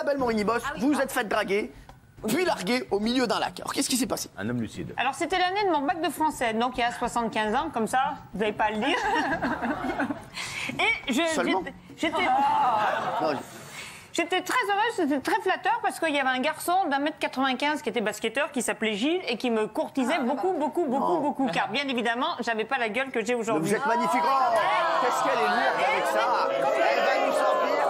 Isabelle Morini-Bosse, vous vous êtes fait draguer, puis larguer au milieu d'un lac. Alors qu'est-ce qui s'est passé? Un homme lucide. Alors c'était l'année de mon bac de français, donc il y a 75 ans, comme ça, vous n'avez pas à le dire. Et Seulement j'étais très heureuse, c'était très flatteur parce qu'il y avait un garçon d'1m95 qui était basketteur, qui s'appelait Gilles et qui me courtisait beaucoup. Car bien évidemment, j'avais pas la gueule que j'ai aujourd'hui. Vous êtes magnifique. Oh, qu'est-ce qu'elle est lourde avec ça. Elle va nous sortir.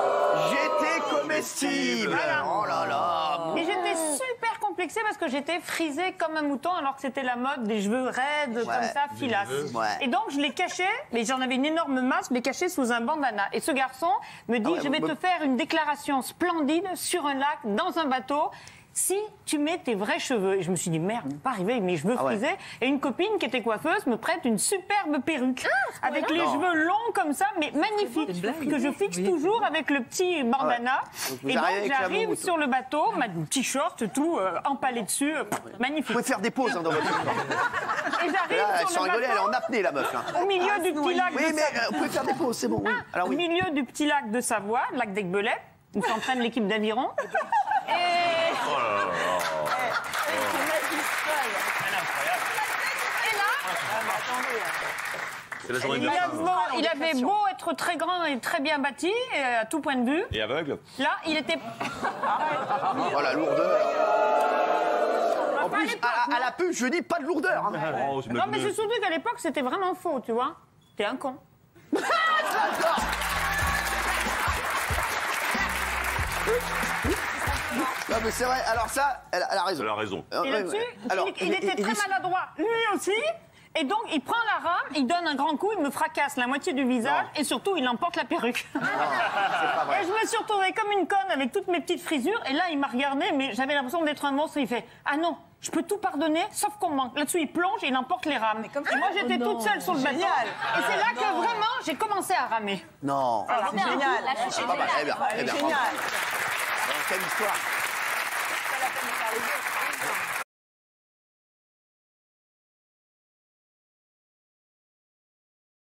J'étais comestible. Voilà. Oh là là. Et j'étais super complexée parce que j'étais frisée comme un mouton alors que c'était la mode des cheveux raides comme ça, filasses. Ouais. Et donc je les cachais, mais j'en avais une énorme masse, je les cachais sous un bandana. Et ce garçon me dit, je vais te faire une déclaration splendide sur un lac, dans un bateau, si tu mets tes vrais cheveux. Et je me suis dit, merde, pas arrivé avec mes cheveux frisés. Et une copine qui était coiffeuse me prête une superbe perruque avec les cheveux longs comme ça, mais magnifique, que je fixe toujours avec le petit bandana. Et donc j'arrive sur le bateau, ma petit short, tout empalé dessus, magnifique. Vous pouvez faire des pauses dans votre... Et j'arrive sur le elle est en bateau, apnée la meuf. au milieu du petit lac Oui, de mais Savoie. vous pouvez faire des pauses, c'est bon. Oui. Alors, Au milieu du petit lac de Savoie, le lac d'Aiguebelette, où s'entraîne l'équipe d'aviron. Et... C'est la journée de la femme. Il avait beau être très grand et très bien bâti, à tout point de vue. Et aveugle. Là, il était... Oh la lourdeur. En plus, à la pub, je dis pas de lourdeur. Hein. Oh, c'est Non, mais c'est surtout qu'à l'époque, c'était vraiment faux, tu vois. T'es un con. Non mais c'est vrai, alors ça, elle a raison. Elle a raison. Et là-dessus, il était très maladroit, lui aussi. Et donc, il prend la rame, il donne un grand coup, il me fracasse la moitié du visage et surtout, il emporte la perruque. C'est pas vrai. Et je me suis retrouvée comme une conne avec toutes mes petites frisures. Et là, il m'a regardé, mais j'avais l'impression d'être un monstre. Il fait « Ah non, je peux tout pardonner, sauf qu'on manque. » Là-dessus, il plonge et il emporte les rames. Et moi, j'étais toute seule sur le bateau. Et c'est là que vraiment, j'ai commencé à ramer. Non. C'est génial. C'est pas mal. Eh bien. Génial. Quelle histoire. Pas la peine de faire les autres.